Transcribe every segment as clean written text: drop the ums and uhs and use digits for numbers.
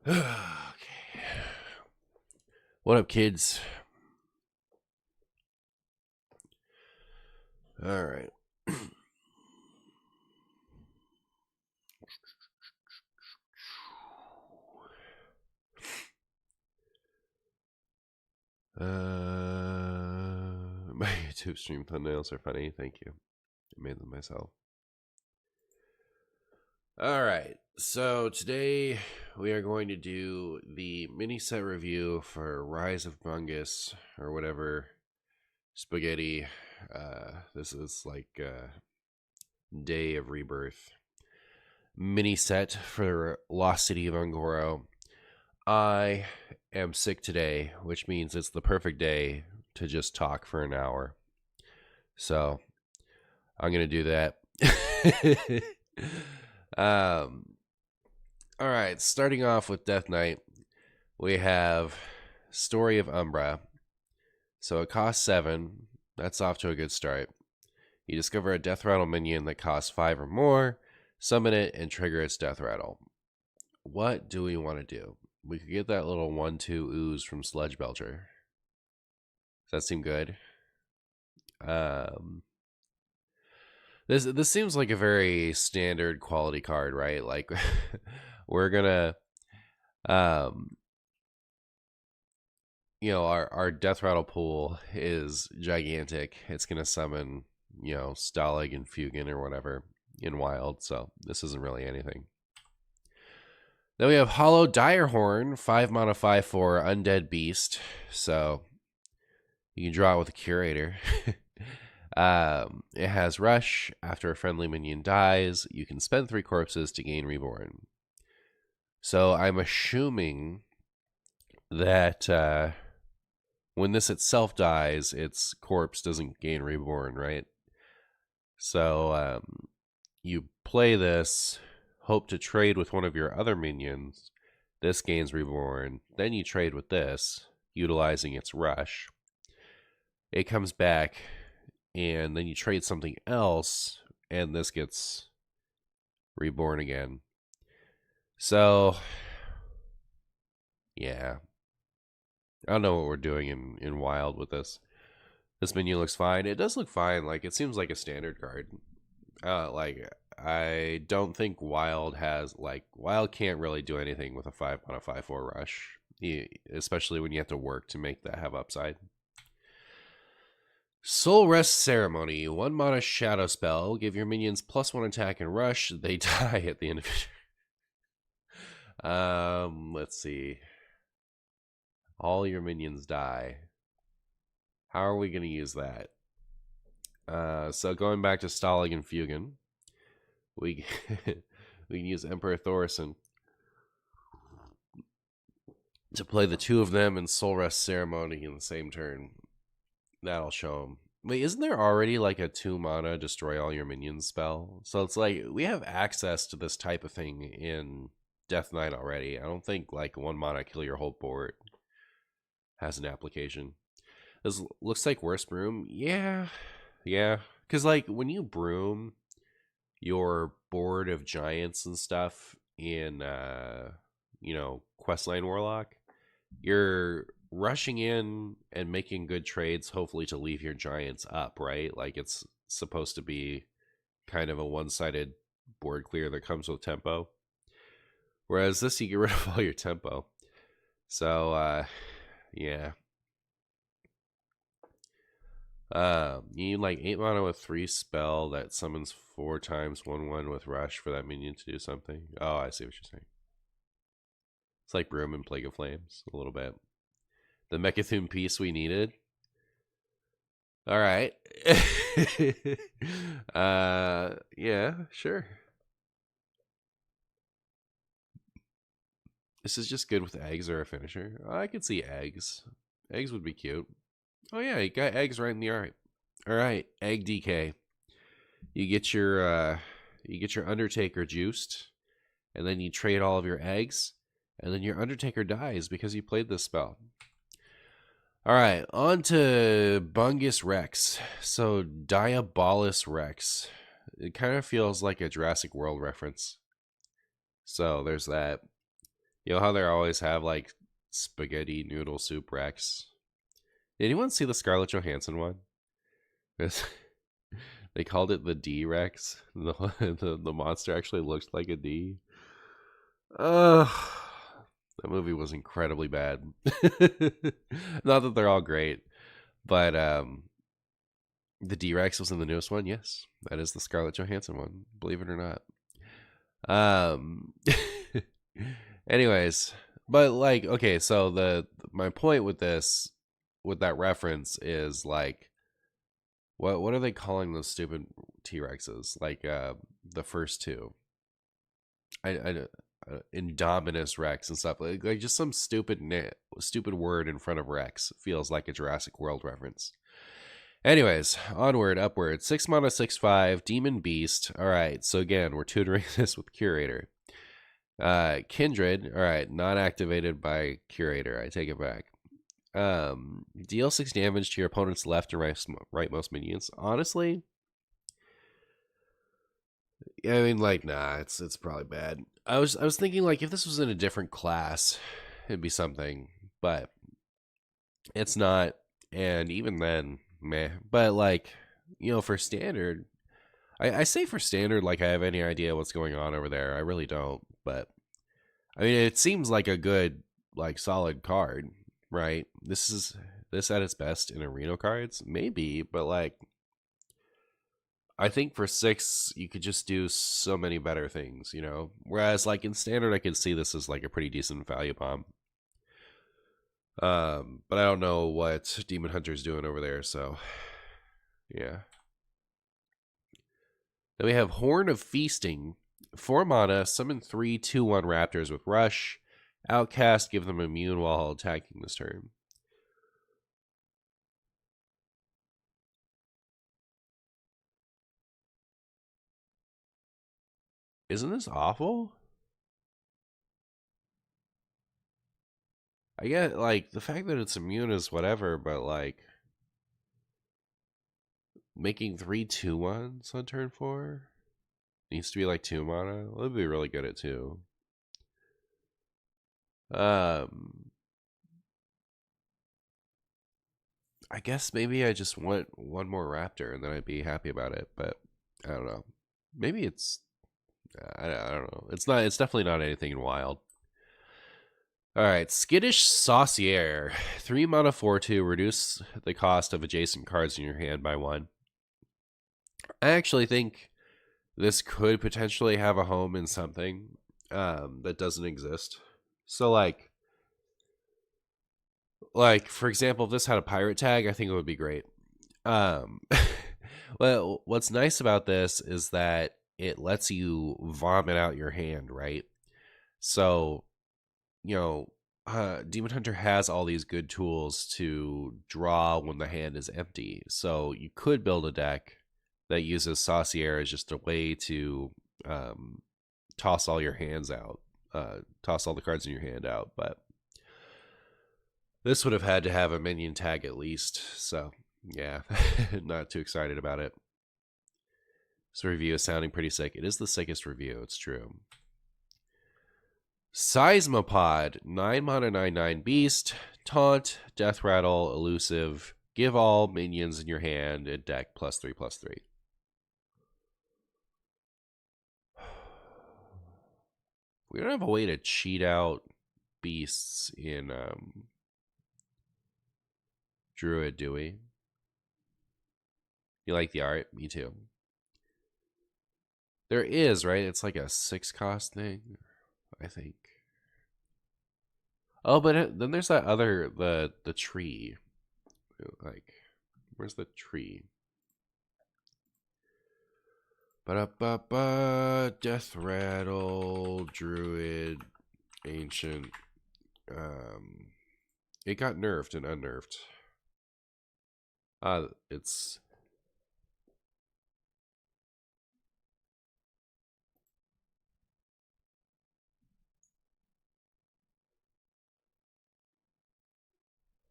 Okay. What up, kids? All right. My YouTube stream thumbnails are funny. Thank you. I made them myself. All right. So today we are going to do the mini set review for Rise of Bungus or whatever spaghetti. This is like Day of Rebirth mini set for Lost City of Ungoro. I am sick today, which means it's the perfect day to just talk for an hour. So I'm going to do that. All right, starting off with Death Knight, we have Story of Umbra. So it costs 7. That's off to a good start. You discover a death rattle minion that costs 5 or more, summon it, and trigger its death rattle. What do we want to do? We could get that little 1/2 ooze from Sludge Belcher. Does that seem good? This seems like a very standard quality card, right? Like we're gonna you know, our death rattle pool is gigantic. It's gonna summon, you know, Stalag and Fugan or whatever in wild, so this isn't really anything. Then we have Hollow Direhorn, 5 mana 5/4 undead beast. So you can draw it with a curator. It has Rush. After a friendly minion dies, you can spend 3 corpses to gain Reborn. So I'm assuming that when this itself dies, its corpse doesn't gain Reborn, right? So you play this, hope to trade with one of your other minions. This gains Reborn. Then you trade with this, utilizing its Rush. It comes back, and then you trade something else, and this gets Reborn again. So, yeah. I don't know what we're doing in Wild with this. This menu looks fine. It does look fine. Like, it seems like a standard card. Like, I don't think Wild has, like, Wild can't really do anything with a 5 mana 5/4 Rush. Especially when you have to work to make that have upside. Soul Rest Ceremony, 1 mana shadow spell. Give your minions +1 attack and rush. They die at the end of it. Let's see. All your minions die. How are we going to use that? So going back to Stalag and Fugan, we we can use Emperor Thorson to play the 2 of them in Soul Rest Ceremony in the same turn. That'll show them. Wait, isn't there already like a 2 mana destroy all your minions spell? So it's like we have access to this type of thing in Death Knight already. I don't think like 1 mana kill your whole board has an application. This looks like Worst Broom. Yeah. Because like when you broom your board of giants and stuff in you know, Questline Warlock, you're rushing in and making good trades, hopefully to leave your giants up, right? Like it's supposed to be kind of a one-sided board clear that comes with tempo. Whereas this, you get rid of all your tempo. So, yeah. You need like 8 mana with 3 spell that summons 4 times 1/1 with Rush for that minion to do something. Oh, I see what you're saying. It's like Broom and Plague of Flames a little bit. The Mechithune piece we needed. All right. Yeah, sure. This is just good with eggs or a finisher. Oh, I could see eggs. Eggs would be cute. Oh yeah, you got eggs right in the art. All right, egg DK. You get your Undertaker juiced, and then you trade all of your eggs, and then your Undertaker dies because you played this spell. All right, on to Bungus Rex. So Diabolus Rex. It kind of feels like a Jurassic World reference. So there's that. You know how they always have like spaghetti noodle soup Rex? Did anyone see the Scarlett Johansson one? They called it the D Rex. The monster actually looked like a D. That movie was incredibly bad. Not that they're all great, but the D Rex was in the newest one. Yes, that is the Scarlett Johansson one. Believe it or not. Um. Anyways, but like, okay, so my point with this, with that reference, is like, what are they calling those stupid T Rexes? Like the first two, I Indominus Rex and stuff, like just some stupid word in front of Rex feels like a Jurassic World reference. Anyways, onward, upward. 6 mana, 6/5, Demon Beast. All right, so again, we're tutoring this with Curator. Kindred. All right, not activated by Curator. I take it back. Deal 6 damage to your opponent's left and rightmost minions. Honestly, I mean, like, nah, it's probably bad. I was thinking like if this was in a different class, it'd be something, but it's not. And even then, meh. But like, for standard, I say for standard like I have any idea what's going on over there. I really don't. But I mean, it seems like a good, like, solid card, right? This at its best in arena cards, maybe, but like, I think for 6 you could just do so many better things, Whereas like in standard, I could see this as like a pretty decent value bomb. But I don't know what Demon Hunter's doing over there, so yeah. Then we have Horn of Feasting. 4 mana, summon 3 2/1 raptors with Rush. Outcast, give them immune while attacking this turn. Isn't this awful? I get, like, the fact that it's immune is whatever, but, like, making 3 2/1s on turn 4 needs to be, like, 2 mana. That would be really good at 2. I guess maybe I just want one more raptor and then I'd be happy about it, but I don't know. Maybe it's I don't know. It's definitely not anything wild. All right, Skittish Saucier. 3 mana 4/2, reduce the cost of adjacent cards in your hand by 1. I actually think this could potentially have a home in something that doesn't exist. So like for example, if this had a pirate tag, I think it would be great. Well, what's nice about this is that it lets you vomit out your hand, right? So, Demon Hunter has all these good tools to draw when the hand is empty. So you could build a deck that uses Saucier as just a way to toss all your hands out, toss all the cards in your hand out. But this would have had to have a minion tag at least. So yeah, not too excited about it. This review is sounding pretty sick. It is the sickest review, it's true. Seismopod, 9 mana 9/9 beast, taunt, death rattle, elusive, give all minions in your hand and deck +3/+3. We don't have a way to cheat out beasts in Druid, do we? You like the art? Me too. There is, right? It's like a 6 cost thing, I think. Oh, but then there's that other, the tree. Like, where's the tree? Ba-da-ba-ba, Death Rattle, Druid, Ancient. It got nerfed and unnerved. It's...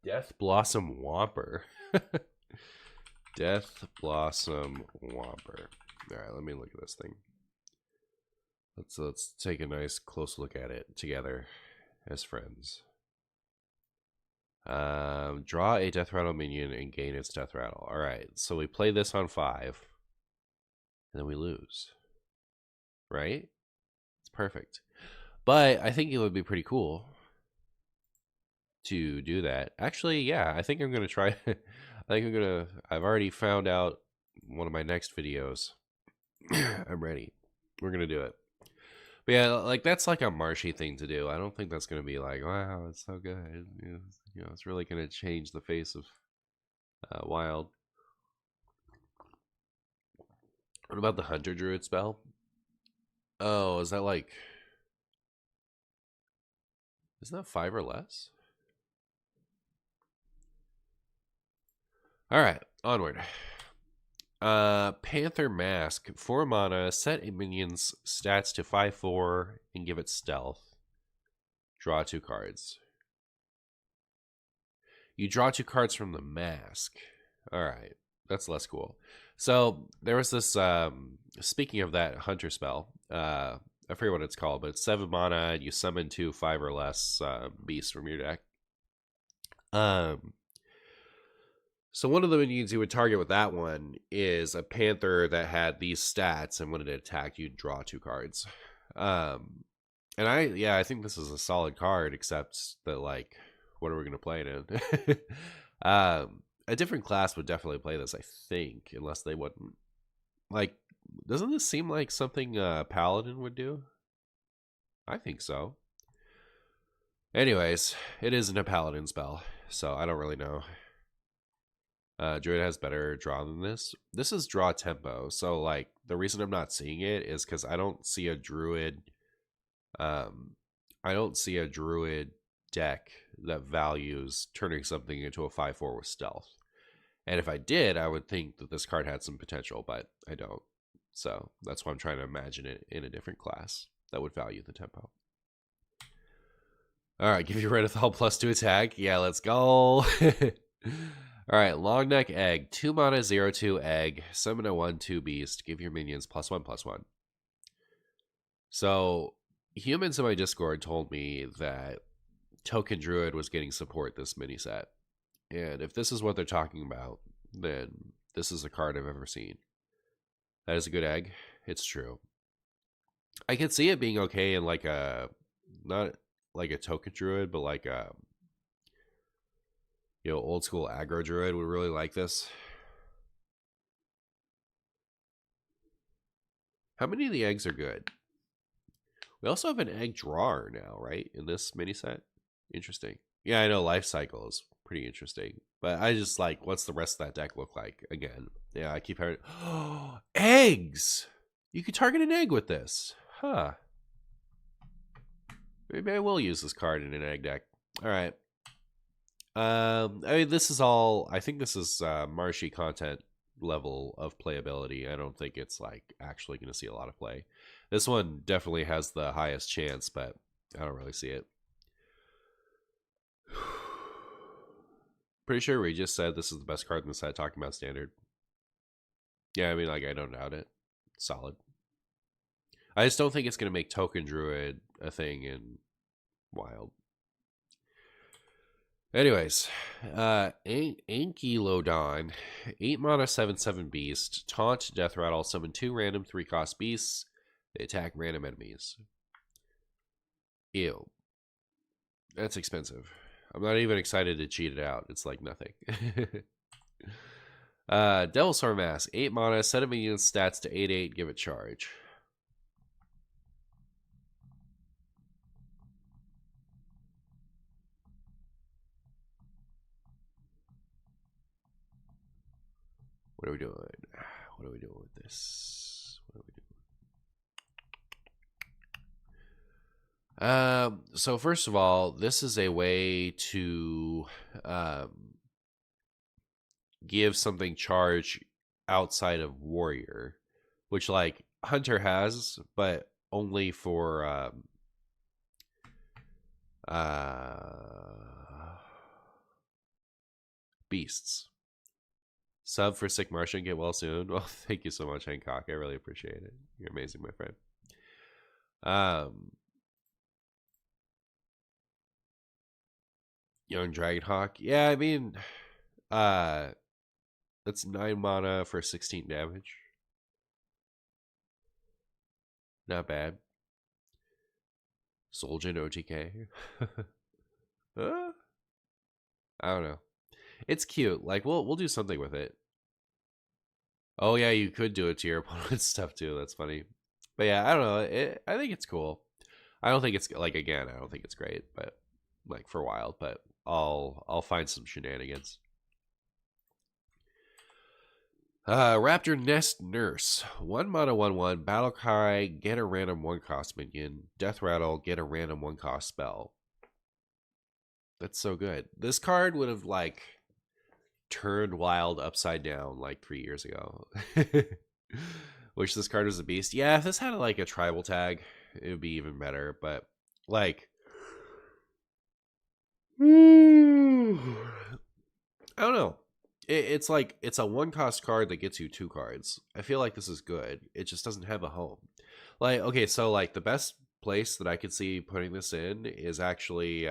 Death Blossom Whomper. Death Blossom Whomper. All right, let me look at this thing. Let's take a nice close look at it together. as friends. Draw a death rattle minion and gain its death rattle. All right, so we play this on 5, and then we lose. Right? It's perfect. But I think it would be pretty cool to do that. Actually, yeah, I think I'm gonna try. I've already found out one of my next videos. I'm ready. We're gonna do it. But yeah, like that's like a marshy thing to do. I don't think that's gonna be like, wow, it's so good. You know, it's really gonna change the face of Wild. What about the Hunter Druid spell? Oh, is that like? Isn't that 5 or less? All right, onward. Panther Mask, 4 mana, set a minion's stats to 5/4 and give it stealth. Draw 2 cards. You draw 2 cards from the mask. All right, that's less cool. So there was this. Speaking of that hunter spell, I forget what it's called, but it's 7 mana. You summon 2 5 or less beasts from your deck. So one of the minions you would target with that one is a panther that had these stats, and when it attacked, you'd draw 2 cards. And I think this is a solid card, except that like, what are we gonna play it in? A different class would definitely play this, I think, unless they wouldn't. Like, doesn't this seem like something Paladin would do? I think so. Anyways, it isn't a Paladin spell, so I don't really know. Druid has better draw than this. This is draw tempo, so like the reason I'm not seeing it is because I don't see a Druid. I don't see a Druid deck that values turning something into a 5/4 with stealth. And if I did, I would think that this card had some potential, but I don't. So that's why I'm trying to imagine it in a different class that would value the tempo. All right, give your Renethal +2 attack. Yeah, let's go. All right, Long Neck Egg. 2 mana, 0/2 egg. Summon a 1/2 beast. Give your minions +1/+1. So humans in my Discord told me that Token Druid was getting support this mini set. And if this is what they're talking about, then this is a card I've ever seen. That is a good egg. It's true. I could see it being okay in like a, not like a Token Druid, but like a, you know, old school aggro Druid would really like this. How many of the eggs are good? We also have an egg drawer now, right? In this mini set. Interesting. Yeah, I know life cycle is pretty interesting. But I just like, what's the rest of that deck look like? Again, yeah, I keep hearing, oh, eggs! You could target an egg with this. Huh. Maybe I will use this card in an egg deck. All right. I mean, this is all, I think this is marshy content level of playability. I don't think it's like actually going to see a lot of play. This one definitely has the highest chance, but I don't really see it. Pretty sure we just said this is the best card in the set talking about standard. Yeah, I mean, like, I don't doubt it. Solid. I just don't think it's going to make Token Druid a thing in Wild. Anyways, Ankylodon, 8 mana, 7/7 beast, taunt, death rattle, summon 2 random 3-cost beasts. They attack random enemies. Ew. That's expensive. I'm not even excited to cheat it out. It's like nothing. Devilsaur Mask, 8 mana, set a minion's stats to 8/8, give it charge. What are we doing? What are we doing with this? What are we doing? So first of all, this is a way to give something charge outside of warrior, which like hunter has, but only for beasts. Sub for Sick Martian, get well soon. Well, thank you so much, Hancock. I really appreciate it. You're amazing, my friend. Young Dragonhawk. Yeah, I mean, uh, that's 9 mana for 16 damage. Not bad. Soljin OTK. I don't know. It's cute. Like we'll do something with it. Oh yeah, you could do it to your opponent's stuff too. That's funny. But yeah, I don't know. I think it's cool. I don't think it's like again. I don't think it's great, but like for wild. But I'll find some shenanigans. Raptor Nest Nurse. 1 mana 1/1. Battle cry. Get a random 1 cost minion. Death Rattle. Get a random 1 cost spell. That's so good. This card would have like turned wild upside down like 3 years ago. Wish this card was a beast. Yeah, if this had like a tribal tag, it would be even better. But like, I don't know. It's like it's a 1 cost card that gets you 2 cards. I feel like this is good. It just doesn't have a home. Like, okay, so like the best place that I could see putting this in is actually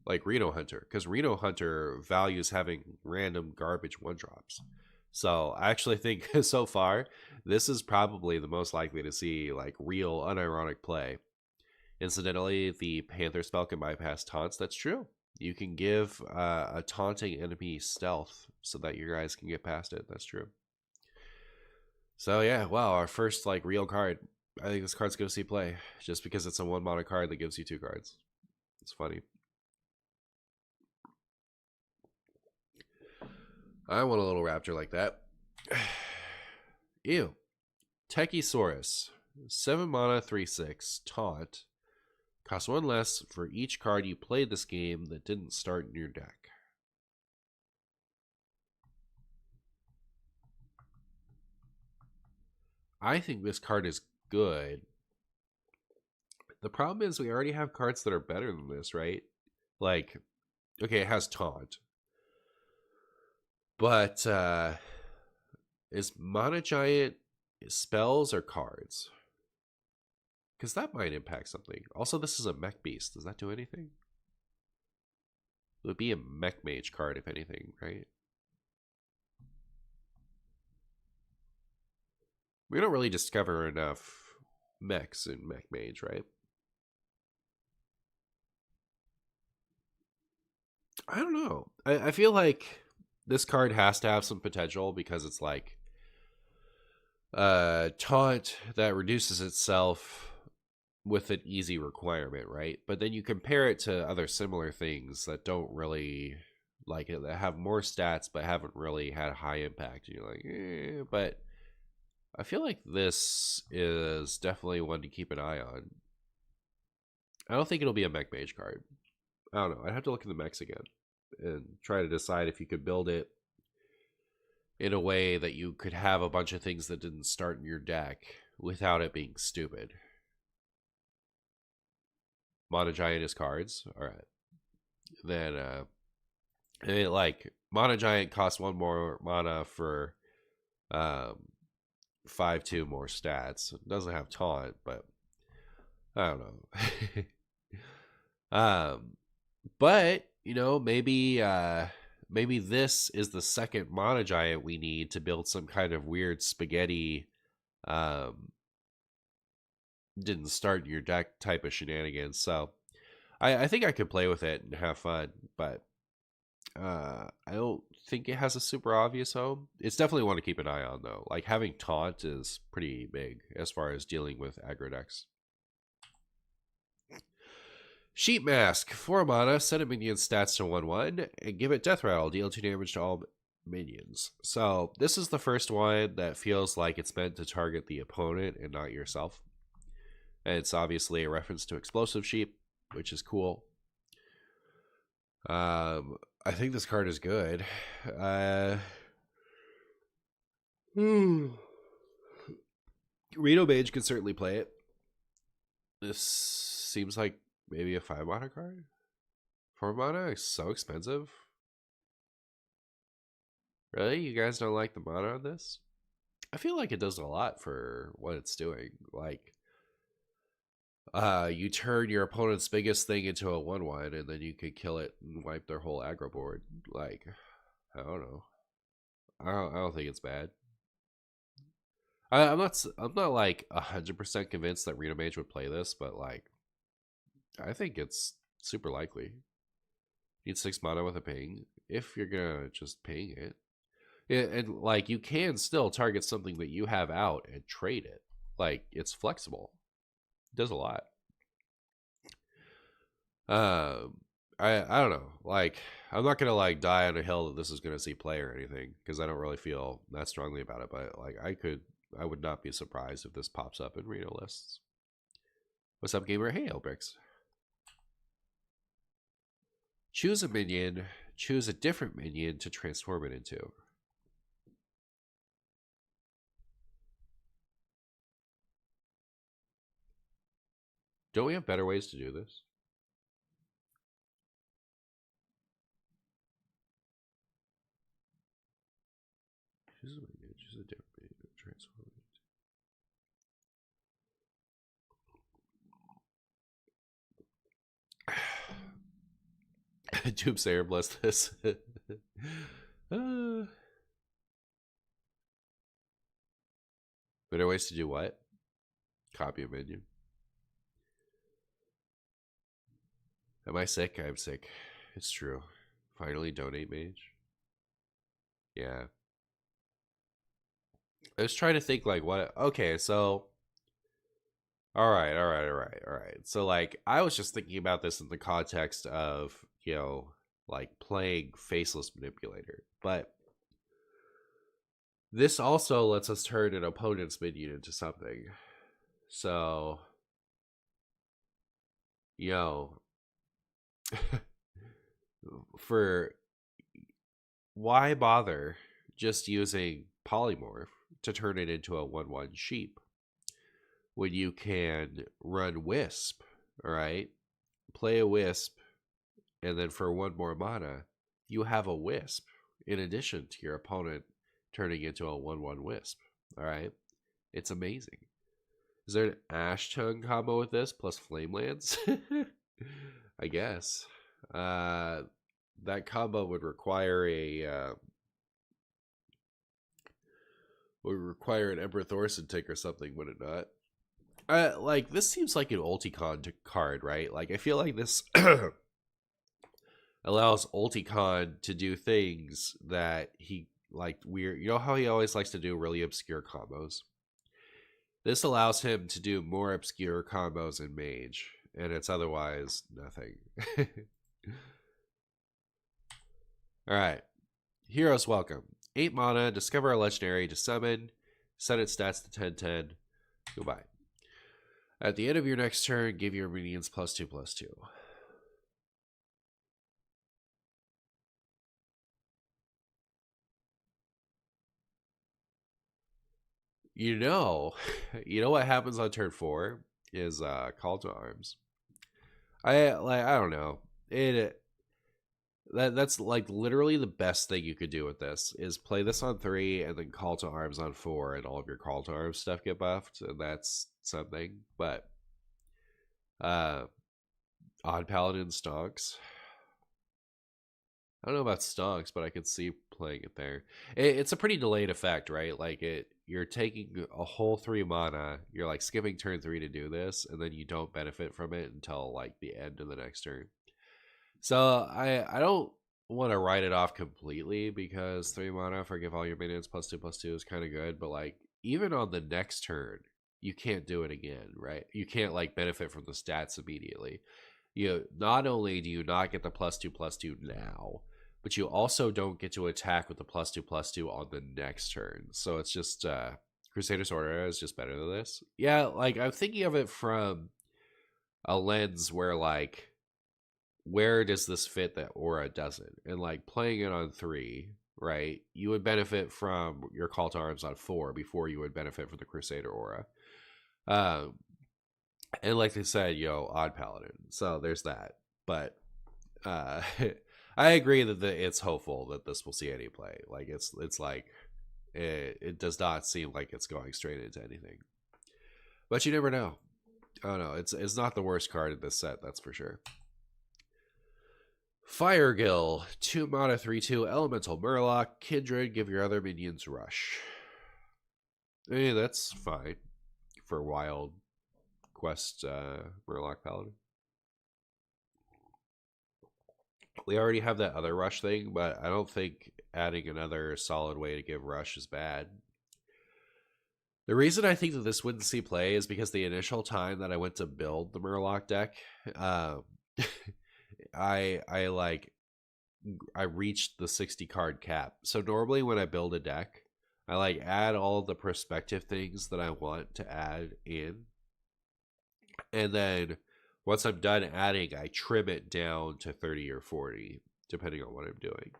like Reno Hunter, because Reno Hunter values having random garbage 1-drops. So I actually think so far this is probably the most likely to see like real unironic play. Incidentally, the Panther spell can bypass taunts. That's true. You can give a taunting enemy stealth so that your guys can get past it. That's true. So yeah, wow, our first like real card. I think this card's gonna see play just because it's a 1 mana card that gives you 2 cards. It's funny. I want a little raptor like that. Ew. Techiesaurus. 7 mana, 3/6. Taunt. Costs 1 less for each card you played this game that didn't start in your deck. I think this card is good. The problem is we already have cards that are better than this, right? Like, okay, it has Taunt. But is Mana Giant spells or cards? Because that might impact something. Also, this is a Mech Beast. Does that do anything? It would be a Mech Mage card, if anything, right? We don't really discover enough mechs in Mech Mage, right? I don't know. I feel like this card has to have some potential because it's like taunt that reduces itself with an easy requirement, right? But then you compare it to other similar things that don't really like it, that have more stats but haven't really had high impact. And you're like, but I feel like this is definitely one to keep an eye on. I don't think it'll be a Mech Mage card. I don't know. I'd have to look at the mechs again and try to decide if you could build it in a way that you could have a bunch of things that didn't start in your deck without it being stupid. Mana Giant is cards. All right. Then, like, Mana Giant costs 1 more mana for 5/2 more stats. It doesn't have taunt, but I don't know. But you know, maybe this is the second Mana Giant we need to build some kind of weird spaghetti didn't start in your deck type of shenanigans. So I think I could play with it and have fun, but I don't think it has a super obvious home. It's definitely one to keep an eye on though. Like having taunt is pretty big as far as dealing with aggro decks. Sheep Mask, 4 mana, set a minion's stats to 1/1, and give it Death Rattle, deal 2 damage to all minions. So this is the first one that feels like it's meant to target the opponent and not yourself. And it's obviously a reference to Explosive Sheep, which is cool. I think this card is good. Reno Mage could certainly play it. This seems like maybe a 5 mana card. 4 mana is so expensive. Really? You guys don't like the mana on this? I feel like it does a lot for what it's doing. Like, you turn your opponent's biggest thing into a 1/1, and then you could kill it and wipe their whole aggro board. Like, I don't know. I don't think it's bad. I'm not like 100% convinced that Reno Mage would play this, but like, I think it's super likely. Need 6 mana with a ping if you're gonna just ping it. And like, you can still target something that you have out and trade it. Like, it's flexible. It does a lot. I don't know. Like, I'm not gonna like die on a hill that this is gonna see play or anything, because I don't really feel that strongly about it. But like, I would not be surprised if this pops up in Reno lists. What's up, gamer? Hey, Elbrix. Choose a minion. Choose a different minion to transform it into. Don't we have better ways to do this? Choose a minion. Choose a different minion to transform it into. Doomsayer, bless this. Better ways to do what? Copy a minion. Am I sick? I'm sick. It's true. Finally donate mage. Yeah. I was trying to think like what. Okay, so. All right. So like, I was just thinking about this in the context of, you know, like playing Faceless Manipulator. But this also lets us turn an opponent's minion into something. So, you know, for why bother just using polymorph to turn it into a 1/1 sheep when you can run wisp? All right, play a wisp, and then for 1 more mana you have a wisp in addition to your opponent turning into a 1/1 wisp. All right, it's amazing. Is there an Ash Tongue combo with this plus Flamelands? I guess. That combo would require an Emperor Thorson tick or something, would it not? Like, this seems like an Ulticon card, right? Like, I feel like this allows Ulticon to do things that he like weird. You know how he always likes to do really obscure combos? This allows him to do more obscure combos in Mage, and it's otherwise nothing. Alright. Heroes welcome. 8 mana, discover a legendary to summon, set its stats to 10/10. Goodbye. At the end of your next turn, give your minions +2/+2. You know what happens on turn 4 is Call to Arms. I don't know. That's like literally the best thing you could do with this is play this on 3 and then Call to Arms on 4, and all of your Call to Arms stuff get buffed, and that's something. But Odd Paladin stonks. I don't know about stonks, but I could see playing it there. It's a pretty delayed effect, right? Like, you're taking a whole 3 mana, you're like skipping turn 3 to do this, and then you don't benefit from it until like the end of the next turn. So I don't want to write it off completely, because 3 mana for give all your minions +2/+2 is kind of good, but like, even on the next turn, you can't do it again, right? You can't like benefit from the stats immediately. You not only do you not get the +2/+2 now, but you also don't get to attack with the +2/+2 on the next turn. So it's just Crusader's Order is just better than this. Yeah, like, I'm thinking of it from a lens where like, where does this fit that Aura doesn't? And like, playing it on 3, right? You would benefit from your Call to Arms on 4 before you would benefit from the Crusader Aura. And like I said, Odd Paladin. So there's that. But I agree that it's hopeful that this will see any play. Like, it's like it does not seem like it's going straight into anything. But you never know. Oh no, it's not the worst card in this set, that's for sure. Firegill, 2 mana 3/2 Elemental Murloc, Kindred, give your other minions rush. Hey, that's fine for Wild Quest Murloc Paladin. We already have that other rush thing, but I don't think adding another solid way to give rush is bad. The reason I think that this wouldn't see play is because the initial time that I went to build the Murloc deck, I reached the 60 card cap. So normally when I build a deck, I like add all the prospective things that I want to add in, and then once I'm done adding, I trim it down to 30 or 40, depending on what I'm doing.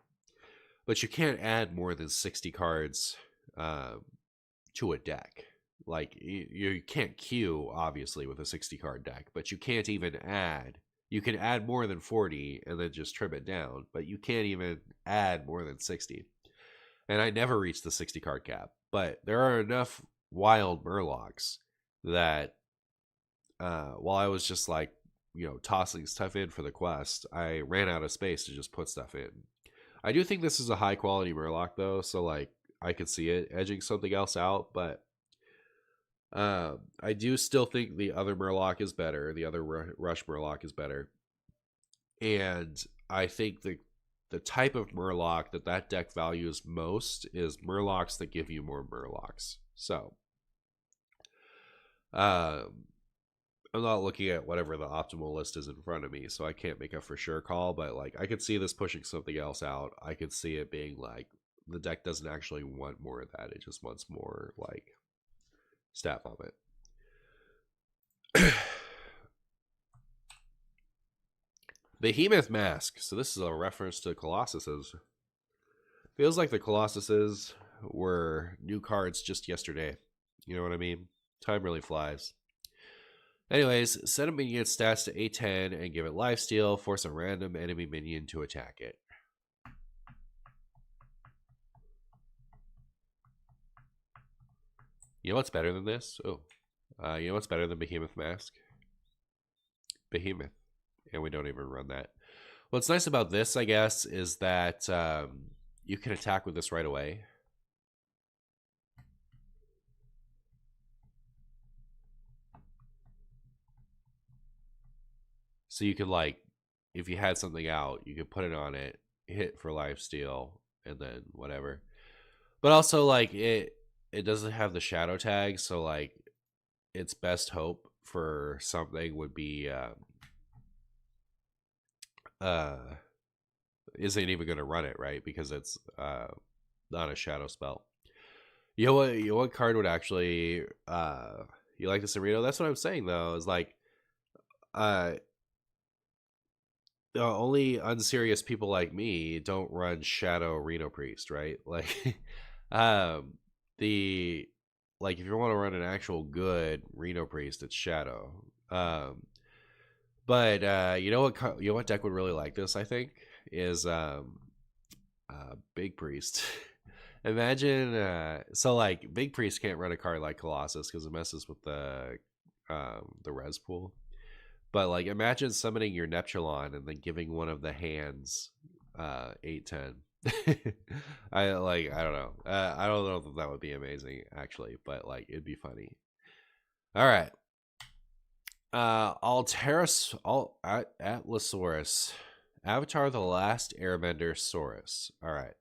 But you can't add more than 60 cards to a deck. Like, you can't queue, obviously, with a 60 card deck, but you can't even add. You can add more than 40 and then just trim it down, but you can't even add more than 60. And I never reached the 60 card cap, but there are enough wild Murlocs that while I was just like, tossing stuff in for the quest, I ran out of space to just put stuff in. I do think this is a high quality Murloc though, so like I could see it edging something else out, but I do still think the other Murloc is better. The other Rush Murloc is better. And I think the type of Murloc that deck values most is Murlocs that give you more Murlocs. So, I'm not looking at whatever the optimal list is in front of me, so I can't make a for sure call, but like I could see this pushing something else out. I could see it being like the deck doesn't actually want more of that. It just wants more like stat vomit. Behemoth Mask. So this is a reference to Colossuses. Feels like the Colossuses were new cards just yesterday. You know what I mean? Time really flies. Anyways, set a minion stats to A10 and give it lifesteal. Force a random enemy minion to attack it. You know what's better than this? Oh, you know what's better than Behemoth Mask? Behemoth. And we don't even run that. What's nice about this, I guess, is that you can attack with this right away. So you could, like, if you had something out, you could put it on it, hit for lifesteal, and then whatever. But also, like, it doesn't have the shadow tag, so, like, its best hope for something would be isn't even going to run it, right? Because it's not a shadow spell. You know what card would actually you like this Reno? That's what I'm saying though, is like only unserious people like me don't run Shadow Reno Priest, right? Like the like if you want to run an actual good Reno Priest, it's Shadow. But you know what deck would really like this, I think, is Big Priest. Imagine so like Big Priest can't run a card like Colossus because it messes with the res pool. But like imagine summoning your Neptulon and then giving one of the hands 8/10. I don't know. I don't know if that would be amazing actually, but like it'd be funny. All right. Atlasaurus. Avatar the Last Airbender Saurus. All right.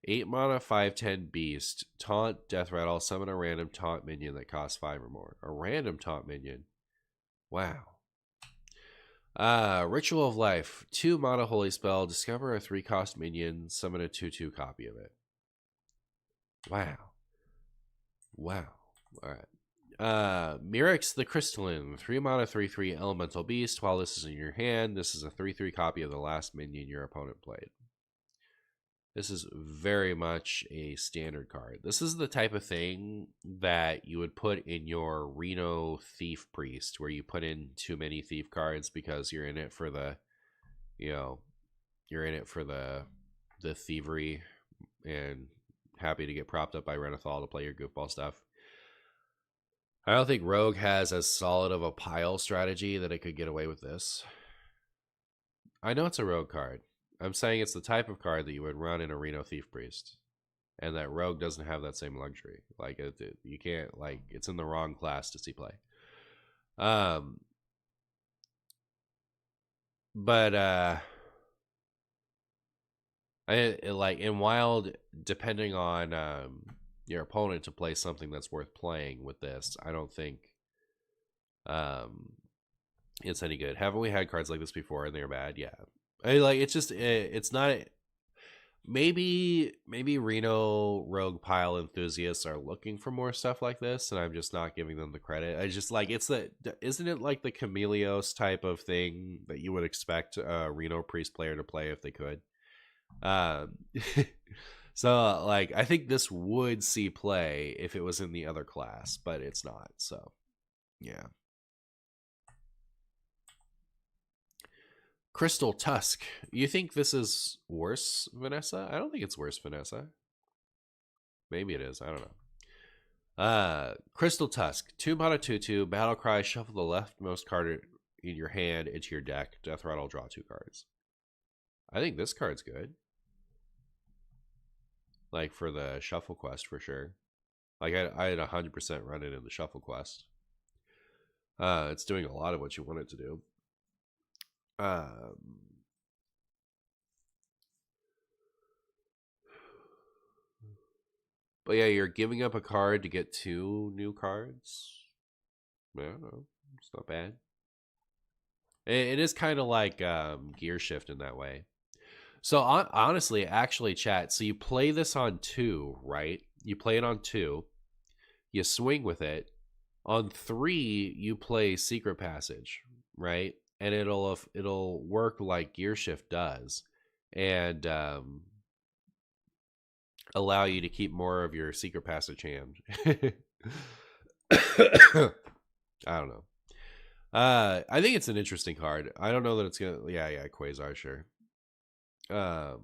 8 mana, 5/10 beast. Taunt, death rattle, summon a random taunt minion that costs 5 or more. A random taunt minion. Wow. Ritual of Life. 2 mana holy spell. Discover a 3-cost minion. Summon a 2/2 copy of it. Wow. Wow. Alright. Mirrex the Crystalline. 3 mana, 3/3 elemental beast. While this is in your hand, this is a 3/3 copy of the last minion your opponent played. This is very much a standard card. This is the type of thing that you would put in your Reno Thief Priest, where you put in too many Thief cards because you're in it for the, you're in it for the thievery and happy to get propped up by Renethal to play your goofball stuff. I don't think Rogue has as solid of a pile strategy that it could get away with this. I know it's a Rogue card. I'm saying it's the type of card that you would run in a Reno Thief Priest. And that Rogue doesn't have that same luxury. Like, you can't, like, it's in the wrong class to see play. But, like, in Wild, depending on your opponent to play something that's worth playing with this, I don't think it's any good. Haven't we had cards like this before and they're bad? Yeah. It's just, it's not... Maybe Reno Rogue pile enthusiasts are looking for more stuff like this, and I'm just not giving them the credit. I just like isn't it like the Chameleos type of thing that you would expect a Reno Priest player to play if they could? So like I think this would see play if it was in the other class, but it's not. So yeah. Crystal Tusk. You think this is worse, Vanessa? I don't think it's worse, Vanessa. Maybe it is. I don't know. Crystal Tusk. 2 mana 2/2. Battle Cry. Shuffle the leftmost card in your hand into your deck. Death Rattle. Draw 2 cards. I think this card's good. Like for the Shuffle Quest for sure. Like I had 100% run it in the Shuffle Quest. It's doing a lot of what you want it to do. But yeah, you're giving up a card to get 2 new cards. I don't know. It's not bad. It is kind of like Gear Shift in that way. So honestly, actually, chat. So you play this on 2, right? You play it on 2. You swing with it. On 3, you play Secret Passage, right? And it'll work like Gear Shift does, and allow you to keep more of your Secret Passage hand. I don't know. I think it's an interesting card. I don't know that it's gonna. Yeah, Quasar, sure. I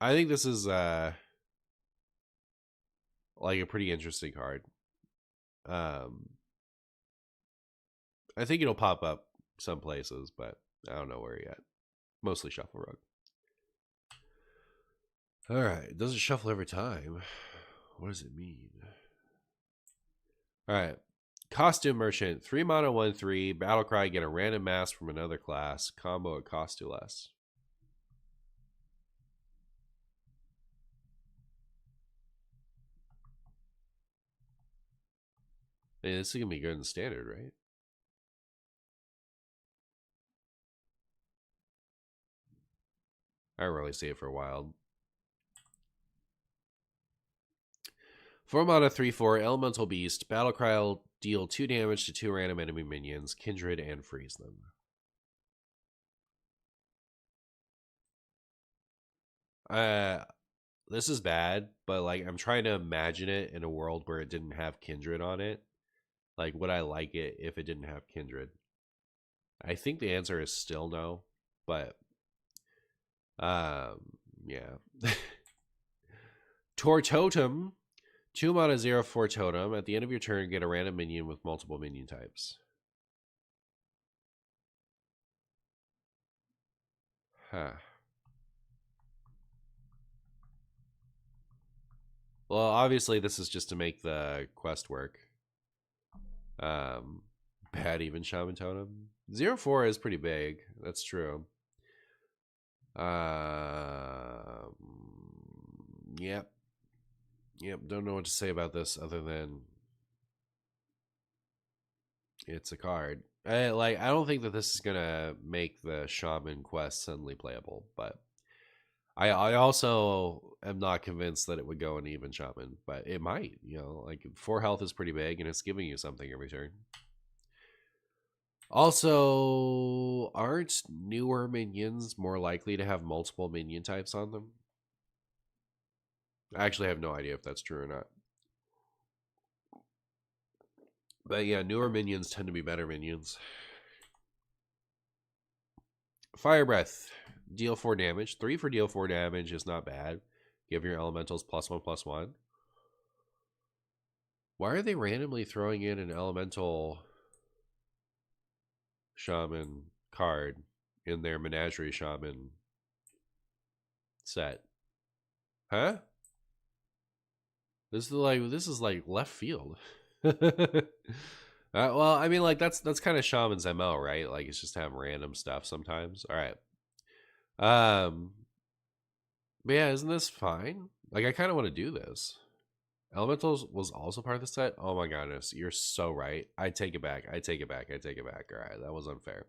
think this is like a pretty interesting card. I think it'll pop up some places, but I don't know where yet. Mostly Shuffle Rogue. All right, it doesn't shuffle every time. What does it mean? All right, Costume Merchant. 3 mana 1/3. Battle Cry. Get a random mask from another class. Combo at cost 2 less. Hey, this is gonna be good in Standard, right? I don't really see it for a while. 4 mana 3/4. Elemental Beast. Battle Cry will deal 2 damage to 2 random enemy minions. Kindred and freeze them. This is bad, but like I'm trying to imagine it in a world where it didn't have Kindred on it. Like, would I like it if it didn't have Kindred? I think the answer is still no, but yeah. Tor Totem. 2 mana 0/4 totem. At the end of your turn, get a random minion with multiple minion types. Huh. Well, obviously this is just to make the quest work. Bad even Shaman Totem. 0/4 is pretty big. That's true. Yep. Don't know what to say about this other than it's a card. I don't think that this is gonna make the Shaman quest suddenly playable, but I also am not convinced that it would go in even Shaman, but it might. Like 4 health is pretty big, and it's giving you something every turn. Also, aren't newer minions more likely to have multiple minion types on them? I actually have no idea if that's true or not. But yeah, newer minions tend to be better minions. Fire Breath. Deal 4 damage. 3 for deal 4 damage is not bad. Give your elementals +1/+1. Why are they randomly throwing in an elemental shaman card in their menagerie shaman set? Huh? This is like left field. Well, I mean, like that's kind of shaman's MO, right? Like it's just have random stuff sometimes. All right. But yeah, isn't this fine? Like I kind of want to do this. Elementals was also part of the set. Oh my goodness, you're so right. I take it back. I take it back. I take it back. All right, that was unfair.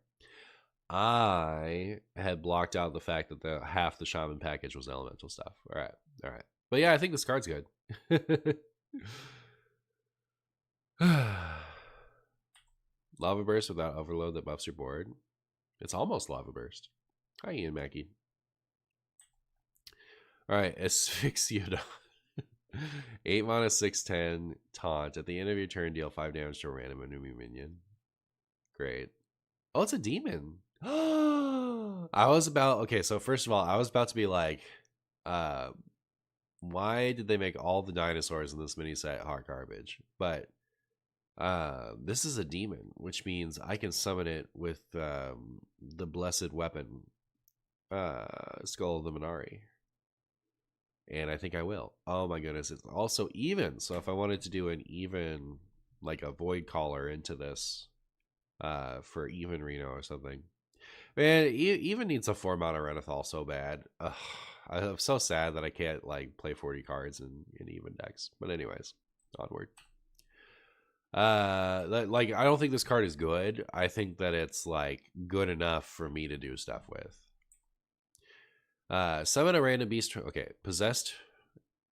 I had blocked out the fact that the half the shaman package was elemental stuff. All right, all right. But yeah, I think this card's good. Lava burst without overload that buffs your board. It's almost lava burst. Hi, Ian Mackey. All right, Asphyxiodon. 8 mana, 6/10, taunt. At the end of your turn, deal 5 damage to a random enemy minion. Great. Oh, it's a demon. I was about, okay, so first of all, I was about to be like, why did they make all the dinosaurs in this mini set hot garbage? But this is a demon, which means I can summon it with the blessed weapon, Skull of the Minari. And I think I will. Oh my goodness, it's also even. So if I wanted to do an even, like a void caller into this for even Reno or something. Man, even needs a 4 mana Renethal so bad. Ugh, I'm so sad that I can't like play 40 cards in even decks. But anyways, onward. Like I don't think this card is good. I think that it's like good enough for me to do stuff with. Summon a random beast. Okay, Possessed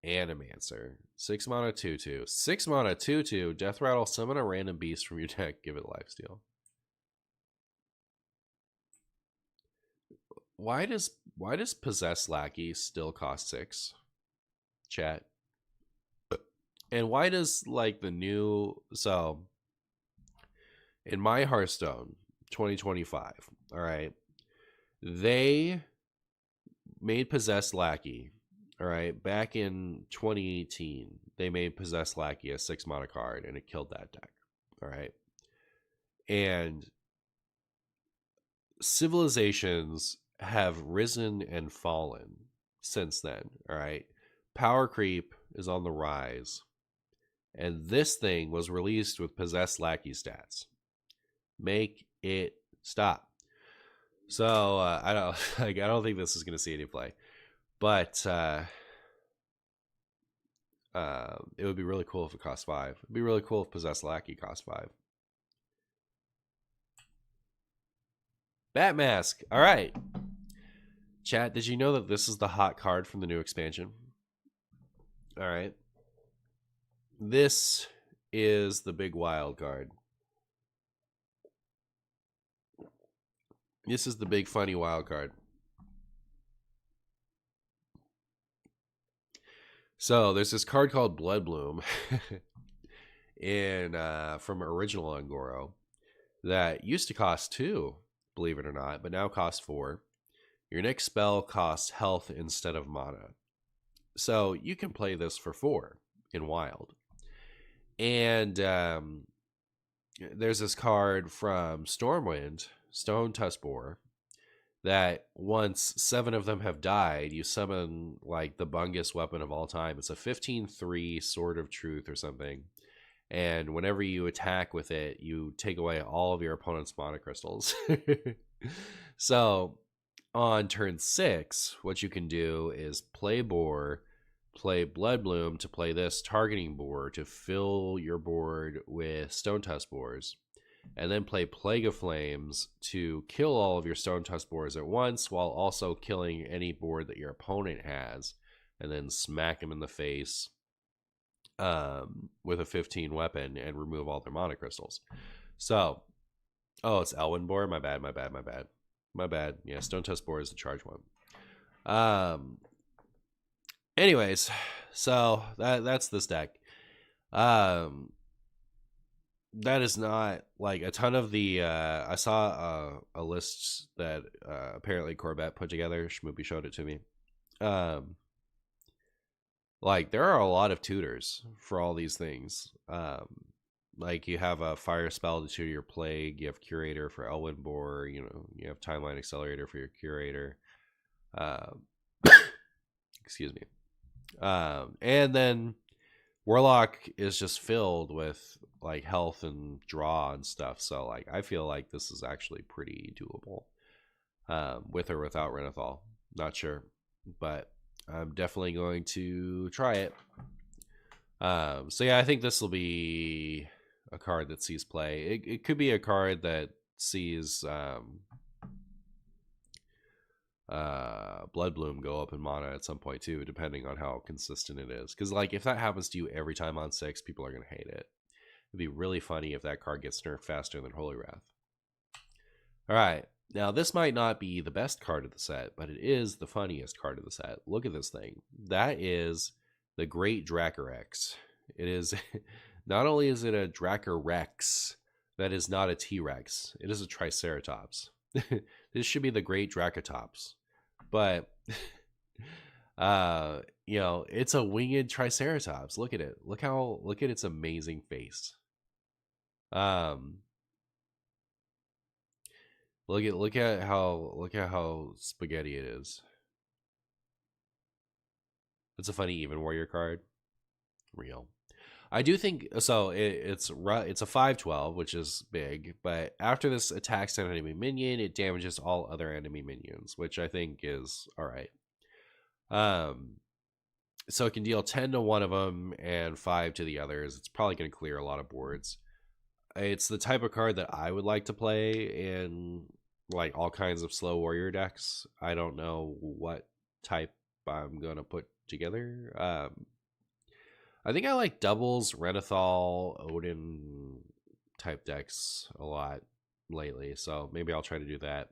Animancer. 6 mana 2/2. 6 mana 2/2. Death Rattle. Summon a random beast from your deck. Give it lifesteal. Why does Possessed Lackey still cost 6? Chat. And why does like the new, so in my Hearthstone 2025, all right, they made Possessed Lackey, all right, back in 2018. They made Possessed Lackey a 6 mana card and it killed that deck, all right. And civilizations have risen and fallen since then, all right. Power creep is on the rise, and this thing was released with Possessed Lackey stats. Make it stop. So I don't think this is going to see any play, but it would be really cool if it cost 5. It'd be really cool if Possessed Lackey cost 5. Bat Mask. All right. Chat, did you know that this is the hot card from the new expansion? All right. This is the big wild card. This is the big funny wild card. So there's this card called Blood Bloom in from original Ungoro that used to cost 2, believe it or not, but now costs 4. Your next spell costs health instead of mana. So you can play this for 4 in Wild. And there's this card from Stormwind, Stone Tuskboar, that once 7 of them have died, you summon like the bungest weapon of all time. It's a 15/3 Sword of Truth or something. And whenever you attack with it, you take away all of your opponent's mana crystals. So on turn 6, what you can do is play Boar, play Blood Bloom to play this targeting Boar to fill your board with Stone Tuskboars, and then play Plague of Flames to kill all of your Stone Tuskboars at once while also killing any board that your opponent has, and then smack them in the face with a 15 weapon and remove all their mana crystals. So, oh, it's Elwyn Boar. My bad. Yeah, Stone Tuskboar is the charge one. Anyways, so that's this deck. That is not like a ton of the I saw a list that apparently Corbett put together. Shmoopy showed it to me. Like, there are a lot of tutors for all these things. Like, you have a fire spell to tutor your plague. You have curator for Elwyn Boar. You know, you have timeline accelerator for your curator. Um, excuse me. And then Warlock is just filled with like health and draw and stuff. So like, I feel like this is actually pretty doable. With or without Renethal, not sure, but I'm definitely going to try it. So yeah, I think this will be a card that sees play. It could be a card that sees Blood Bloom go up in mana at some point too, depending on how consistent it is. Because like if that happens to you every time on 6, people are gonna hate it. It'd be really funny if that card gets nerfed faster than Holy Wrath. All right, now this might not be the best card of the set, but it is the funniest card of the set. Look at this thing. That is the Great Dracorex. It is not only is it a Dracorex, that is not a T-Rex. It is a Triceratops. This should be the Great Dracotops. But you know, it's a winged Triceratops. Look at it. Look at its amazing face. Look at how spaghetti it is. It's a funny even warrior card. Real. I do think so. It's a 5/12, which is big. But after this attacks an enemy minion, it damages all other enemy minions, which I think is all right. So it can deal 10 to one of them and 5 to the others. It's probably going to clear a lot of boards. It's the type of card that I would like to play in like all kinds of slow warrior decks. I don't know what type I'm gonna put together. I think I like doubles, Renethal, Odin type decks a lot lately, so maybe I'll try to do that.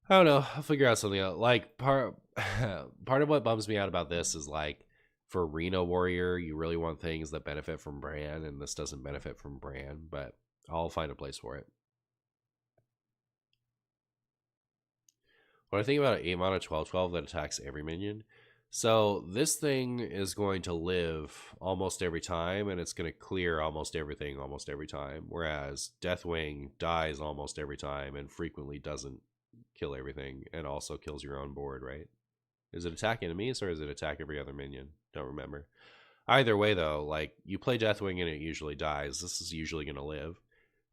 I don't know. I'll figure out something else. Like part of what bums me out about this is like for Reno Warrior, you really want things that benefit from Bran, and this doesn't benefit from Bran, but I'll find a place for it. What I think about an 8 mana 12/12 that attacks every minion. So this thing is going to live almost every time, and it's going to clear almost everything almost every time. Whereas Deathwing dies almost every time and frequently doesn't kill everything, and also kills your own board, right? Is it attack enemies or is it attack every other minion? Don't remember. Either way, though, like you play Deathwing and it usually dies. This is usually going to live,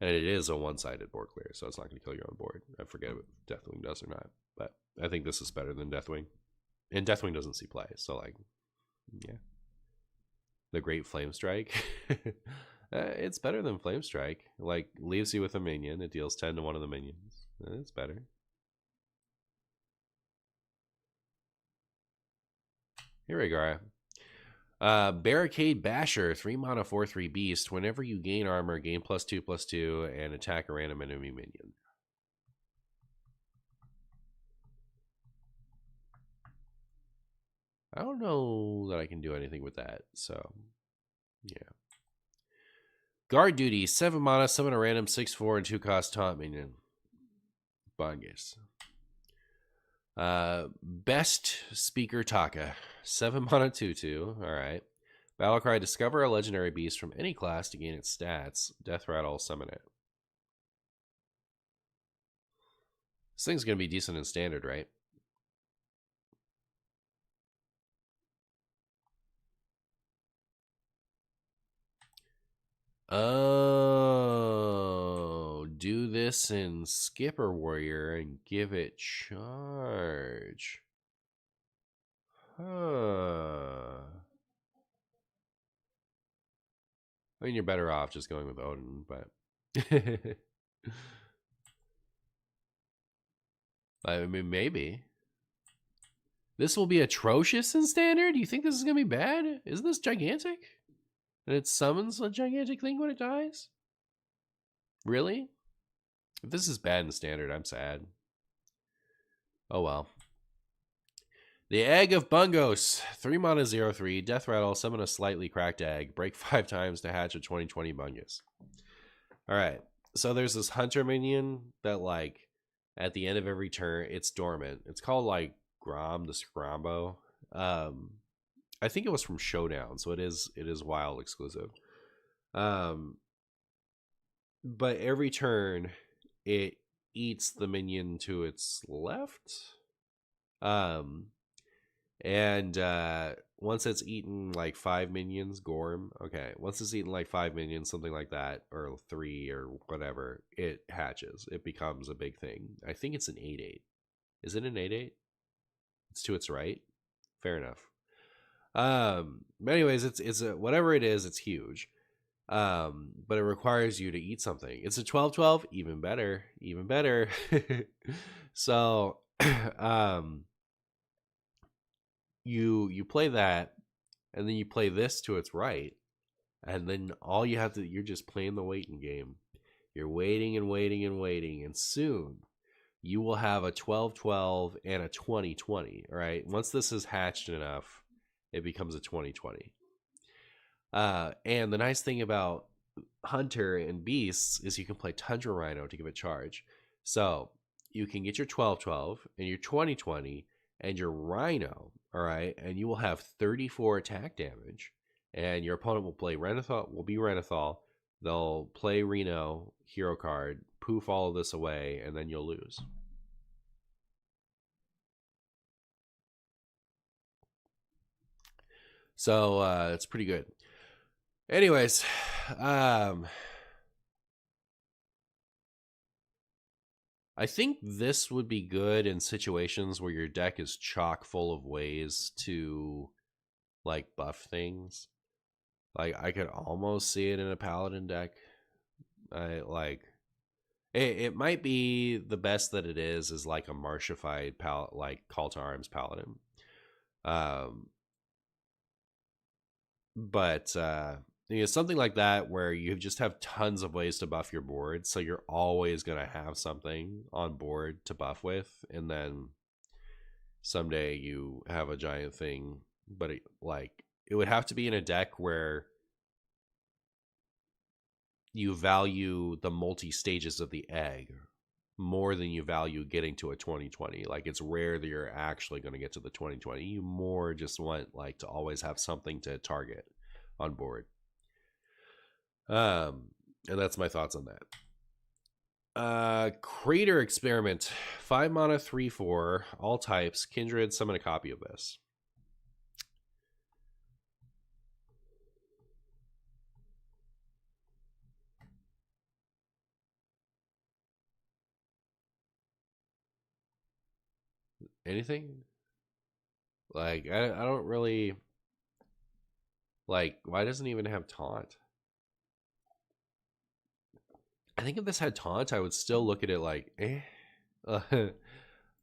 and it is a one-sided board clear, so it's not going to kill your own board. I forget if Deathwing does or not, but I think this is better than Deathwing. And Deathwing doesn't see play, so like, yeah. The Great Flame Strike. It's better than Flame Strike. Like, leaves you with a minion. It deals 10 to one of the minions. It's better. Here we go. Barricade Basher, 3 mana 4/3 beast. Whenever you gain armor, gain +2/+2 and attack a random enemy minion. I don't know that I can do anything with that, so yeah. Guard Duty, 7 mana, summon a random 6/4 and 2 cost taunt minion. Bungus. Best Speaker Taka, 7 mana 2/2. Alright. Battlecry, discover a legendary beast from any class to gain its stats. Death Rattle, summon it. This thing's gonna be decent in standard, right? Oh, do this in Skipper Warrior and give it charge. Huh. I mean, you're better off just going with Odin, but I mean, maybe. This will be atrocious in standard? You think this is going to be bad? Isn't this gigantic? And it summons a gigantic thing when it dies? Really? If this is bad in standard, I'm sad. Oh well. The Egg of Bungos. 3 mana 0/3. Death Rattle. Summon a slightly cracked egg. Break 5 times to hatch a 20/20 Bungus. Alright. So there's this hunter minion that like at the end of every turn it's dormant. It's called like Grom the Scrombo. I think it was from Showdown, so it is wild exclusive. But every turn it eats the minion to its left. And once it's eaten like 5 minions, Gorm. Okay, once it's eaten like 5 minions, something like that, or 3 or whatever, it hatches. It becomes a big thing. I think it's an 8/8. Is it an 8/8? It's to its right. Fair enough. But anyways, it's a, whatever it is, it's huge. But it requires you to eat something. It's a 12/12, even better, even better. So, you play that, and then you play this to its right, and then all you have to, you're just playing the waiting game. You're waiting and waiting and waiting, and soon you will have a 12/12 and a 20/20. Right? Once this is hatched enough, it becomes a 20/20. And the nice thing about Hunter and Beasts is you can play Tundra Rhino to give it charge. So you can get your 12/12 and your 20/20 and your Rhino, all right, and you will have 34 attack damage. And your opponent will play Renathal, will be Renathal. They'll play Reno, hero card, poof all of this away, and then you'll lose. So it's pretty good. Anyways, I think this would be good in situations where your deck is chock full of ways to like buff things. Like I could almost see it in a Paladin deck. I like it might be the best that it is like a Marshified like Call to Arms Paladin. But something like that where you just have tons of ways to buff your board, so you're always going to have something on board to buff with, and then someday you have a giant thing. But it would have to be in a deck where you value the multi-stages of the egg more than you value getting to a 20/20. Like, it's rare that you're actually going to get to the 20/20. You more just want like to always have something to target on board. And that's my thoughts on that. Crater Experiment, 5 mana, 3/4, all types, Kindred. Summon a copy of this. Anything? Like, I don't really like. Why doesn't it even have taunt? I think if this had taunt, I would still look at it like,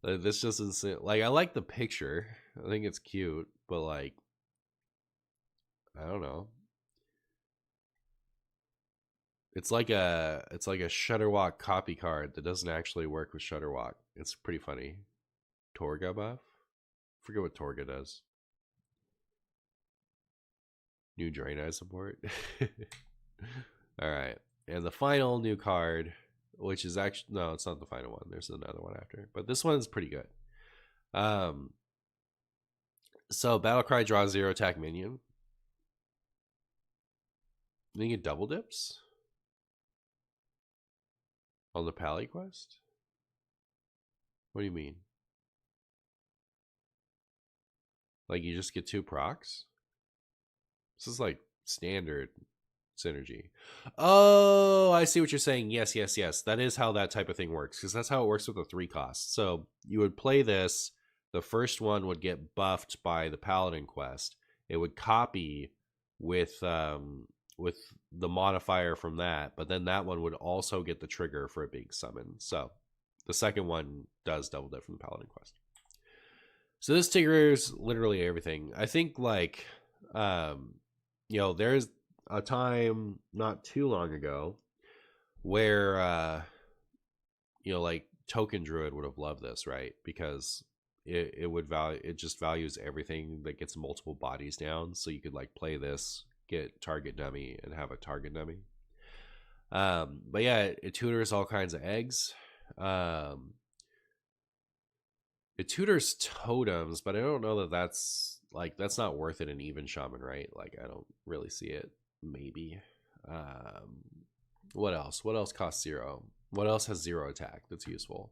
this just isn't like. I like the picture. I think it's cute, but like, I don't know. It's like a Shutterwalk copy card that doesn't actually work with Shutterwalk. It's pretty funny. Torga buff? I forget what Torga does. New Draenei support. Alright. And the final new card, which is actually, no, it's not the final one. There's another one after. But this one's pretty good. So Battlecry draws 0 attack minion. Then you get double dips on the Pally quest? What do you mean? Like, you just get 2 procs? This is like standard synergy. Oh, I see what you're saying. Yes. That is how that type of thing works, because that's how it works with the 3 costs. So you would play this. The first one would get buffed by the Paladin quest. It would copy with the modifier from that, but then that one would also get the trigger for a big summon. So the second one does double dip from the Paladin quest. So this triggers literally everything. I think like there's a time not too long ago where like Token Druid would have loved this, right? Because it just values everything that gets multiple bodies down, so you could like play this, get target dummy, and have a target dummy. But yeah, it tutors all kinds of eggs. It tutors totems, but I don't know that that's like that's not worth it in even shaman, right? Like I don't really see it. Maybe. What else? What else costs 0? What else has 0 attack that's useful?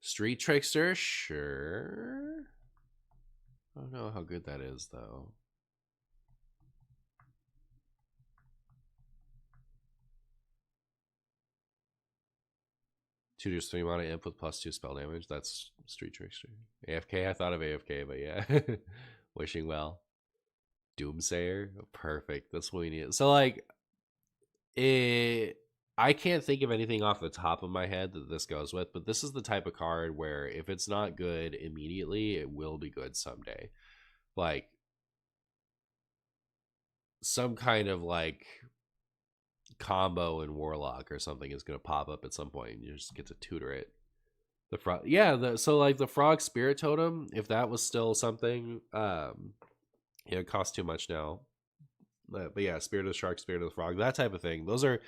Street Trickster, sure. I don't know how good that is though. Two just 3 mana imp with +2 spell damage. That's Street Trickster. AFK, I thought of AFK, but yeah. Wishing well. Doomsayer, perfect. That's what we need. So like, I can't think of anything off the top of my head that this goes with, but this is the type of card where if it's not good immediately, it will be good someday. Like some kind of like combo in Warlock or something is going to pop up at some point and you just get to tutor it. The frog, yeah, so like the frog spirit totem, if that was still something, it costs too much now. But yeah, Spirit of the Shark, Spirit of the Frog, that type of thing. Those are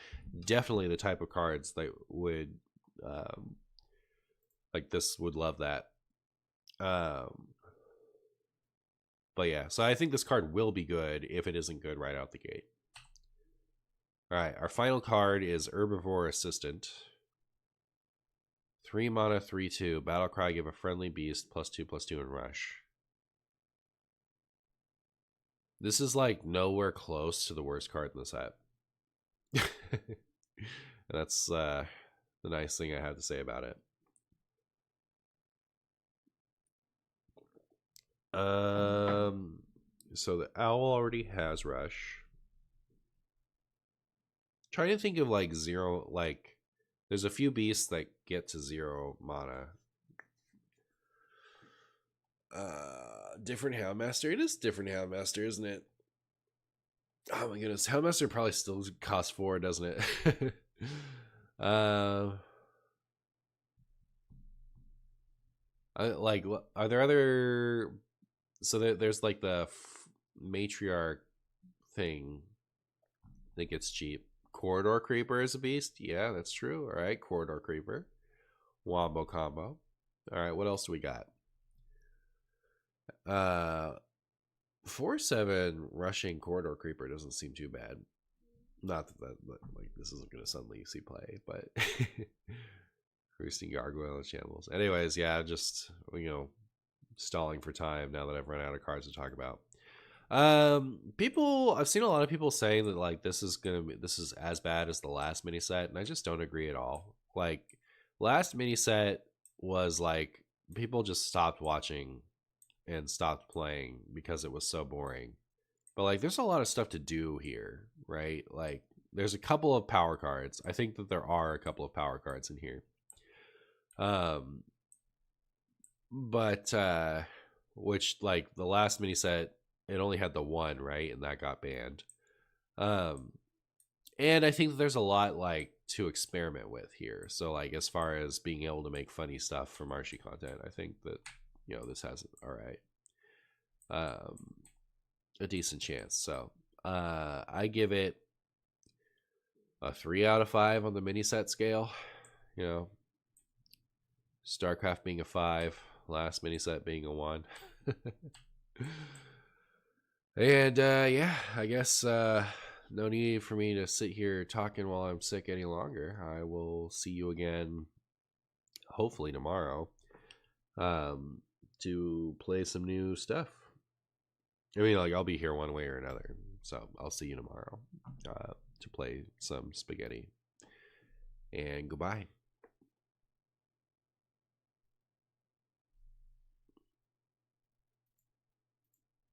definitely the type of cards that would, like this would love that. But yeah, so I think this card will be good if it isn't good right out the gate. All right, our final card is Herbivore Assistant. 3 mana, 3/2. Battlecry, give a friendly beast +2/+2 in rush. This is like nowhere close to the worst card in the set. That's the nice thing I have to say about it. So the owl already has rush. Trying to think of like 0, like there's a few beasts that get to 0 mana. Different Houndmaster. It is different Houndmaster, isn't it? Oh my goodness, Houndmaster probably still costs 4, doesn't it? Like, are there other? So there's like the matriarch thing that gets cheap. Corridor Creeper is a beast. Yeah, that's true. All right, Corridor Creeper, Wombo combo. All right, what else do we got? 4/7 rushing Corridor Creeper doesn't seem too bad. Not that like this isn't gonna suddenly see play, but Roosting Gargoyle and Shambles. Anyways, yeah, just stalling for time now that I've run out of cards to talk about. I've seen a lot of people saying that like this is as bad as the last mini set, and I just don't agree at all. Like last mini set was like people just stopped watching and stopped playing because it was so boring. But like there's a lot of stuff to do here, right? Like there's a couple of power cards. I think that there are a couple of power cards in here. But which like the last mini set, it only had the one, right? And that got banned. And I think that there's a lot like to experiment with here. So like as far as being able to make funny stuff for Marshy content, I think that this has it all right. A decent chance. So I give it a 3 out of 5 on the mini set scale. StarCraft being a 5, last mini set being a 1. And yeah, I guess no need for me to sit here talking while I'm sick any longer. I will see you again hopefully tomorrow to play some new stuff. I mean, like, I'll be here one way or another. So I'll see you tomorrow to play some spaghetti. And goodbye.